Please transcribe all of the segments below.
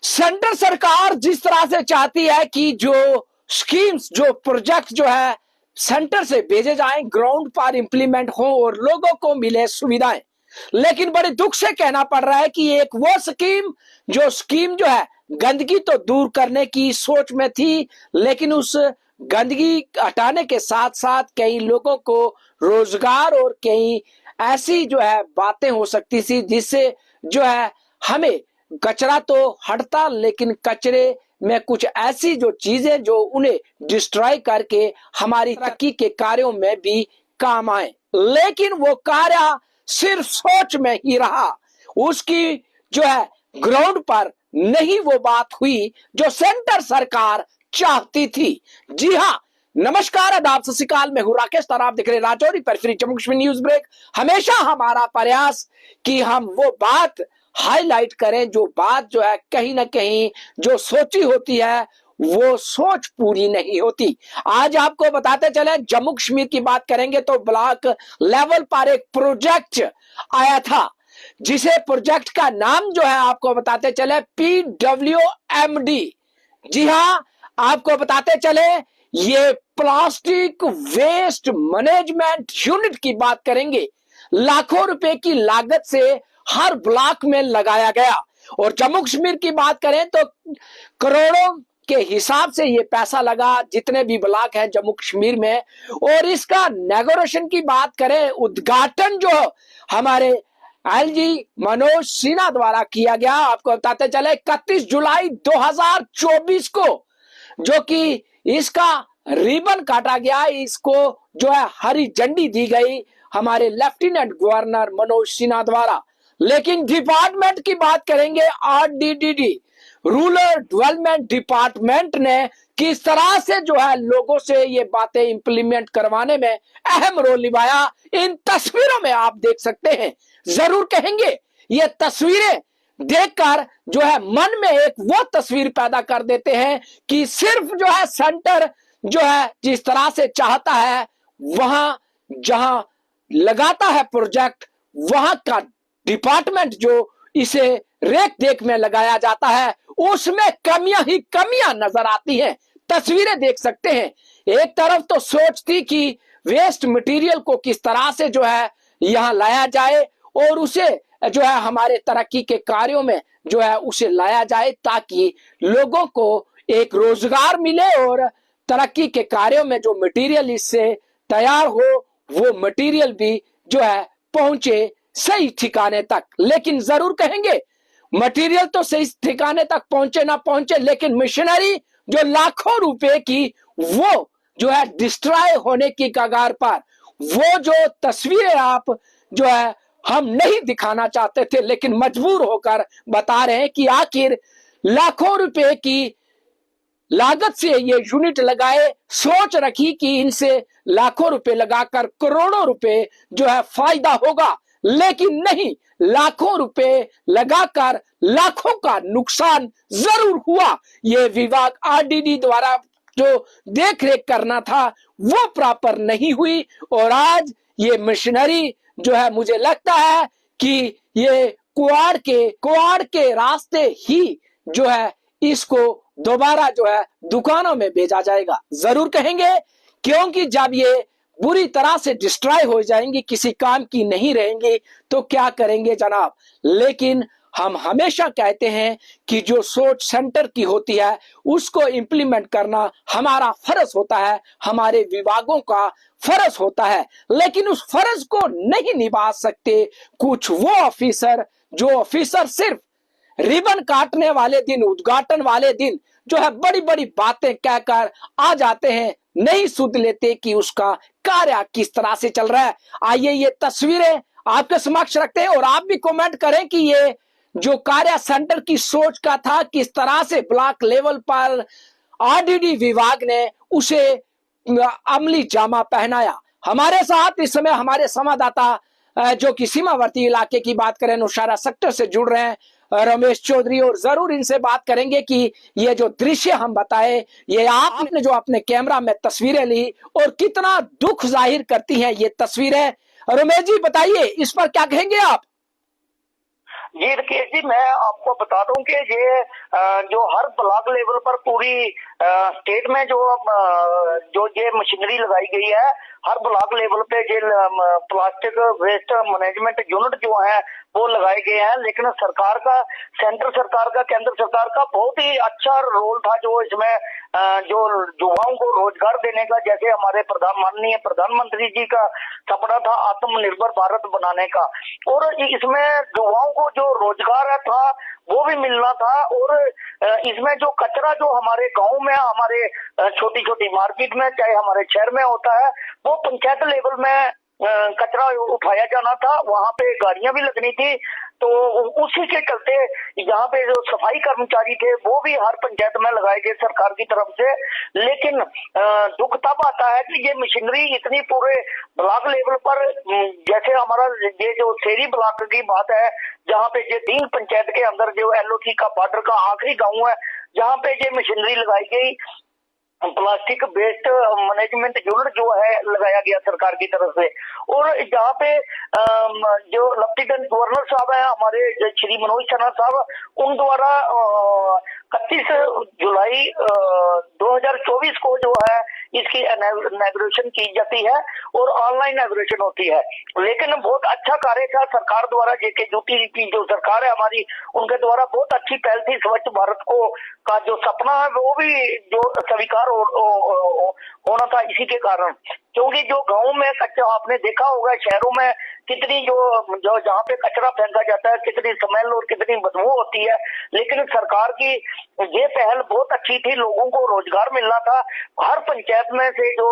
Centre सरकार जिस तरह से चाहती है कि जो स्कीम्स, जो प्रोजेक्ट जो है सेंटर से भेजे जाएं, ग्राउंड पर इंप्लीमेंट हो और लोगों को मिले सुविधाएं, लेकिन बड़े दुख से कहना पड़ रहा है कि एक वो स्कीम जो है गंदगी तो दूर करने की सोच में थी, लेकिन उस गंदगी हटाने के साथ साथ कई लोगों को रोजगार और कई ऐसी जो है बातें हो सकती थी जिससे जो है हमें कचरा तो हटता, लेकिन कचरे में कुछ ऐसी जो चीजें जो उन्हें डिस्ट्रॉय करके हमारी तरक्की के कार्यों में भी काम आए, लेकिन वो कार्य सिर्फ सोच में ही रहा। उसकी जो है ग्राउंड पर नहीं वो बात हुई जो सेंटर सरकार चाहती थी। जी हाँ, नमस्कार, आदाब, सत श्री अकाल, मैं हूं राकेश और आप देख रहे राजौरी पर free Jammu Kashmir news break. हमेशा हमारा प्रयास कि हम वो बात हाईलाइट करें जो बात जो है कहीं ना कहीं जो सोची होती है वो सोच पूरी नहीं होती। आज आपको बताते चले, जम्मू कश्मीर की बात करेंगे तो ब्लॉक लेवल पर एक प्रोजेक्ट आया था, जिसे प्रोजेक्ट का नाम जो है आपको बताते चले PWMD। जी हाँ, आपको बताते चले ये प्लास्टिक वेस्ट मैनेजमेंट यूनिट की बात करेंगे। लाखों रुपए की लागत से हर ब्लॉक में लगाया गया, और जम्मू कश्मीर की बात करें तो करोड़ों के हिसाब से ये पैसा लगा जितने भी ब्लॉक हैं जम्मू कश्मीर में। और इसका इनॉग्रेशन की बात करें, उद्घाटन जो हमारे LG मनोज सिन्हा द्वारा किया गया। आपको बताते चले 31 जुलाई 2024 को जो कि इसका रिबन काटा गया, इसको जो है हरी झंडी दी गई हमारे लेफ्टिनेंट गवर्नर मनोज सिन्हा द्वारा। लेकिन डिपार्टमेंट की बात करेंगे, RDDD रूरल डेवलपमेंट डिपार्टमेंट ने किस तरह से जो है लोगों से ये बातें इंप्लीमेंट करवाने में अहम रोल निभाया, इन तस्वीरों में आप देख सकते हैं। जरूर कहेंगे ये तस्वीरें देखकर जो है मन में एक वो तस्वीर पैदा कर देते हैं कि सिर्फ जो है सेंटर जो है जिस तरह से चाहता है वहां जहां लगाता है प्रोजेक्ट, वहां का डिपार्टमेंट जो इसे रेख देख में लगाया जाता है उसमें कमियां ही कमियां नजर आती हैं। तस्वीरें देख सकते हैं, एक तरफ तो सोच थी कि वेस्ट मटेरियल को किस तरह से जो है यहां लाया जाए और उसे जो है हमारे तरक्की के कार्यों में जो है उसे लाया जाए ताकि लोगों को एक रोजगार मिले और तरक्की के कार्यों में जो मटेरियल इससे तैयार हो वो मटेरियल भी जो है पहुंचे सही ठिकाने तक। लेकिन जरूर कहेंगे मटेरियल तो सही ठिकाने तक पहुंचे ना पहुंचे, लेकिन मशीनरी जो लाखों रुपए की वो जो है डिस्ट्रॉय होने की कगार पर, वो जो तस्वीरें आप जो है हम नहीं दिखाना चाहते थे लेकिन मजबूर होकर बता रहे हैं कि आखिर लाखों रुपए की लागत से ये यूनिट लगाए, सोच रखी कि इनसे लाखों रुपए लगाकर करोड़ों रुपए जो है फायदा होगा, लेकिन नहीं, लाखों रुपए लगाकर लाखों का नुकसान जरूर हुआ। ये विभाग RDD द्वारा जो देख रेख करना था वो प्रॉपर नहीं हुई, और आज ये मशीनरी जो है मुझे लगता है कि ये कुआड़ के रास्ते ही जो है इसको दोबारा जो है दुकानों में भेजा जाएगा। जरूर कहेंगे क्योंकि जब ये बुरी तरह से डिस्ट्रॉय हो जाएंगी, किसी काम की नहीं रहेंगी, तो क्या करेंगे जनाब। लेकिन हम हमेशा कहते हैं कि जो सोच सेंटर की होती है उसको इंप्लीमेंट करना हमारा फर्ज होता है, हमारे विभागों का फर्ज होता है, लेकिन उस फर्ज को नहीं निभा सकते कुछ वो ऑफिसर जो सिर्फ रिबन काटने वाले दिन, उद्घाटन वाले दिन जो है बड़ी बड़ी बातें कहकर आ जाते हैं, नहीं सुध लेते कि उसका कार्य किस तरह से चल रहा है। आइए ये तस्वीरें आपके समक्ष रखते हैं और आप भी कमेंट करें कि ये जो कार्य सेंटर की सोच का था किस तरह से ब्लॉक लेवल पर RDD विभाग ने उसे अमली जामा पहनाया। हमारे साथ इस समय हमारे संवाददाता जो कि सीमावर्ती इलाके की बात करें नौशहरा सेक्टर से जुड़ रहे हैं, रमेश चौधरी, और जरूर इनसे बात करेंगे कि ये जो दृश्य हम बताए, ये आपने जो अपने कैमरा में तस्वीरें ली और कितना दुख जाहिर करती हैं ये तस्वीरें। रमेश जी बताइए इस पर क्या कहेंगे आप? जी राकेश जी, मैं आपको बता दूं कि ये जो हर ब्लॉक लेवल पर पूरी स्टेट में जो ये मशीनरी लगाई गई है, हर ब्लॉक लेवल पे ये प्लास्टिक वेस्ट मैनेजमेंट यूनिट जो है वो लगाए गए हैं। लेकिन सरकार का, सेंट्रल सरकार का, केंद्र सरकार का बहुत ही अच्छा रोल था जो इसमें जो युवाओं को रोजगार देने का, जैसे हमारे माननीय प्रधानमंत्री जी का सपना था आत्मनिर्भर भारत बनाने का, और इसमें युवाओं को जो रोजगार था वो भी मिलना था। और इसमें जो कचरा जो हमारे गांव में, हमारे छोटी छोटी मार्केट में, चाहे हमारे शहर में होता है, वो पंचायत लेवल में कचरा उठाया जाना था, वहां पे गाड़ियां भी लगनी थी। तो उसी के चलते यहाँ पे जो सफाई कर्मचारी थे वो भी हर पंचायत में लगाए गए सरकार की तरफ से। लेकिन दुख तब आता है कि ये मशीनरी इतनी पूरे ब्लॉक लेवल पर, जैसे हमारा ये जो शेरी ब्लॉक की बात है, जहाँ पे ये 3 पंचायत के अंदर जो एलओसी का बॉर्डर का आखिरी गांव है, जहाँ पे ये मशीनरी लगाई गई, प्लास्टिक वेस्ट मैनेजमेंट यूनिट जो है लगाया गया सरकार की तरफ से। और जहाँ पे जो लेफ्टिनेंट गवर्नर साहब है हमारे श्री मनोज सिन्हा साहब, उन द्वारा 31 जुलाई 2024 को जो है इसकी इनॉग्रेशन की जाती है और ऑनलाइन इनॉग्रेशन होती है। लेकिन बहुत अच्छा कार्य था सरकार द्वारा, जेके यूटी की जो सरकार है हमारी, उनके द्वारा बहुत अच्छी पहल थी। स्वच्छ भारत को का जो सपना है वो भी जो स्वीकार होना था इसी के कारण, क्योंकि जो गांव में कचरा, आपने देखा होगा शहरों में कितनी जो जहाँ पे कचरा फेंका जाता है, कितनी स्मेल और कितनी बदबू होती है। लेकिन सरकार की ये पहल बहुत अच्छी थी, लोगों को रोजगार मिलना था। हर पंचायत में से जो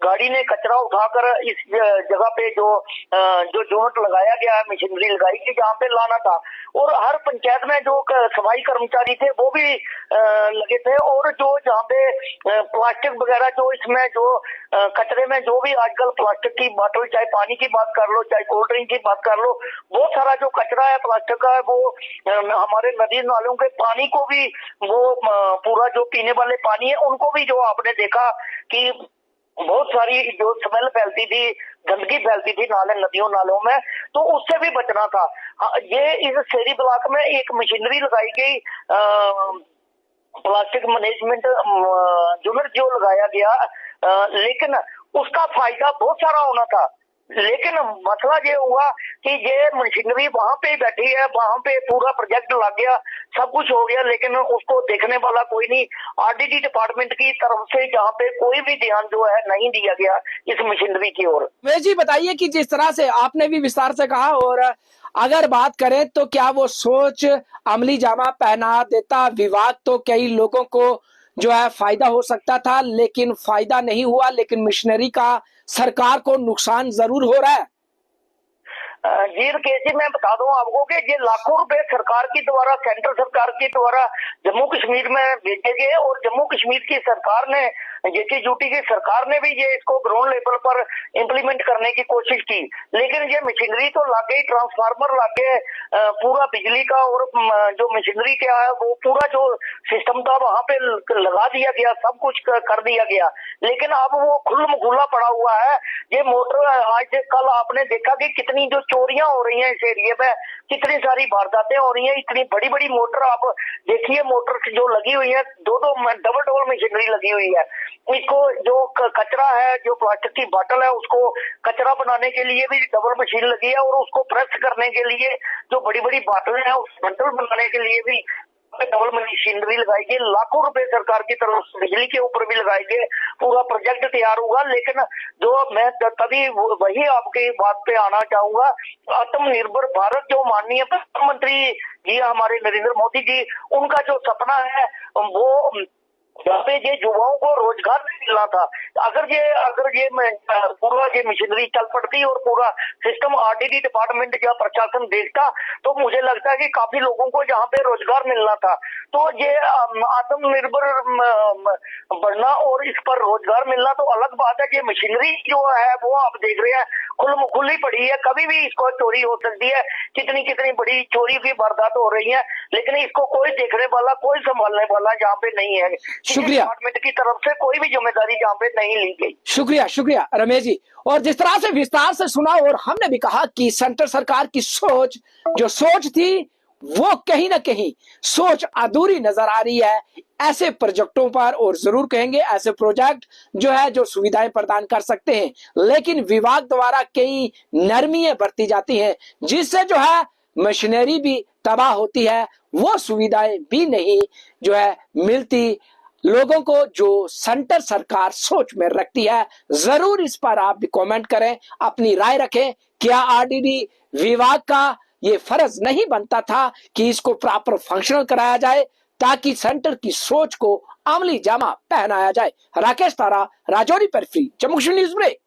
गाड़ी ने कचरा उठाकर इस जगह पे जो यूनिट लगाया गया है, मशीनरी लगाई गई, जहाँ पे लाना था। और हर पंचायत में जो सफाई कर्मचारी थे वो भी लगे थे। और जो जहाँ पे प्लास्टिक वगैरह जो इसमें जो कचरे में जो भी आजकल प्लास्टिक की बोतल, चाहे पानी की बात कर लो, चाहे कोल्ड ड्रिंक की बात कर लो, बहुत सारा जो कचरा है प्लास्टिक का है वो हमारे नदी नालों के पानी को भी, वो पूरा जो पीने वाले पानी है उनको भी, जो आपने देखा कि बहुत सारी जो स्मेल फैलती थी, गंदगी फैलती थी नाले, नदियों नालों में, तो उससे भी बचना था। ये इस शेरी ब्लॉक में एक मशीनरी लगाई गई, प्लास्टिक मैनेजमेंट यूनिट जो लगाया गया, लेकिन उसका फायदा बहुत सारा होना था। लेकिन मसला ये हुआ कि ये मशीनरी वहां पे बैठी है, वहां पे पूरा प्रोजेक्ट लग गया, सब कुछ हो गया, लेकिन उसको देखने वाला कोई नहीं। आरडीडी डिपार्टमेंट की तरफ से जहाँ पे कोई भी ध्यान जो है नहीं दिया गया इस मशीनरी की ओर। जी बताइए कि जिस तरह से आपने भी विस्तार से कहा, और अगर बात करें तो क्या वो सोच अमली जामा पहना देता विभाग तो कई लोगों को जो है फायदा हो सकता था, लेकिन फायदा नहीं हुआ। लेकिन मशीनरी का सरकार को नुकसान जरूर हो रहा है। जी राकेश जी, मैं बता दूं आपको कि ये लाखों रुपए सरकार की द्वारा, सेंट्रल सरकार की द्वारा जम्मू कश्मीर में भेजे गए, और जम्मू कश्मीर की सरकार ने, जेके यूटी की सरकार ने भी ये इसको ग्राउंड लेवल पर इम्प्लीमेंट करने की कोशिश की। लेकिन ये मशीनरी तो लग गई, ट्रांसफार्मर लग गए पूरा बिजली का, और जो मशीनरी क्या है वो पूरा जो सिस्टम था वहां पे लगा दिया गया, सब कुछ कर दिया गया। लेकिन अब वो खुल्लम खुल्ला पड़ा हुआ है। ये मोटर, आज कल आपने देखा कि कितनी जो चोरियां हो रही हैं इस एरिया में, कितनी सारी वारदातें हो रही हैं। इतनी बड़ी बड़ी मोटर आप देखिए, मोटर जो लगी हुई है, दो डबल मशीनरी लगी हुई है। इसको जो कचरा है, जो प्लास्टिक की बोतल है, उसको कचरा बनाने के लिए भी डबल मशीन लगी है, और उसको प्रेस करने के लिए जो बड़ी बड़ी बोतलें हैं उस बंडल बनाने के लिए भी डबल मशीनरी लगाई गई। लाखों रुपए सरकार की तरफ से बिजली के ऊपर भी लगाई गए, पूरा प्रोजेक्ट तैयार होगा। लेकिन जो मैं तभी वही आपकी बात पे आना चाहूंगा, आत्मनिर्भर भारत जो माननीय प्रधानमंत्री जी हमारे नरेंद्र मोदी जी, उनका जो सपना है वो जहाँ पे ये युवाओं को रोजगार नहीं मिलना था। अगर ये पूरा ये मशीनरी चल पड़ती और पूरा सिस्टम आरडीडी डिपार्टमेंट या प्रशासन देखता, तो मुझे लगता है कि काफी लोगों को यहाँ पे रोजगार मिलना था। तो ये आत्मनिर्भर बढ़ना और इस पर रोजगार मिलना तो अलग बात है। ये मशीनरी जो है वो आप देख रहे हैं खुली पड़ी है, कभी भी इसको चोरी हो सकती है। कितनी बड़ी चोरी की वारदात हो रही है, लेकिन इसको कोई देखने वाला, कोई संभालने वाला यहाँ पे नहीं है। शुक्रिया। डिपार्टमेंट की तरफ से कोई भी जिम्मेदारी यहाँ पे नहीं ली गई। शुक्रिया रमेश जी। और जिस तरह से विस्तार से सुना, और हमने भी कहा कि सेंट्रल सरकार की जो सोच थी वो कहीं ना कहीं सोच अधूरी नजर आ रही है ऐसे प्रोजेक्टों पर। और जरूर कहेंगे ऐसे प्रोजेक्ट जो है जो सुविधाएं प्रदान कर सकते हैं, लेकिन विभाग द्वारा कई नरमियां बरती जाती हैं जिससे जो है मशीनरी भी तबाह होती है, वो सुविधाएं भी नहीं जो है मिलती लोगों को जो सेंटर सरकार सोच में रखती है। जरूर इस पर आप भी कमेंट करें, अपनी राय रखें। क्या आरडीडी विभाग का ये फर्ज नहीं बनता था कि इसको प्रॉपर फंक्शनल कराया जाए ताकि सेंटर की सोच को अमली जामा पहनाया जाए। राकेश तारा, राजौरी पर free, Jammu Kashmir news break.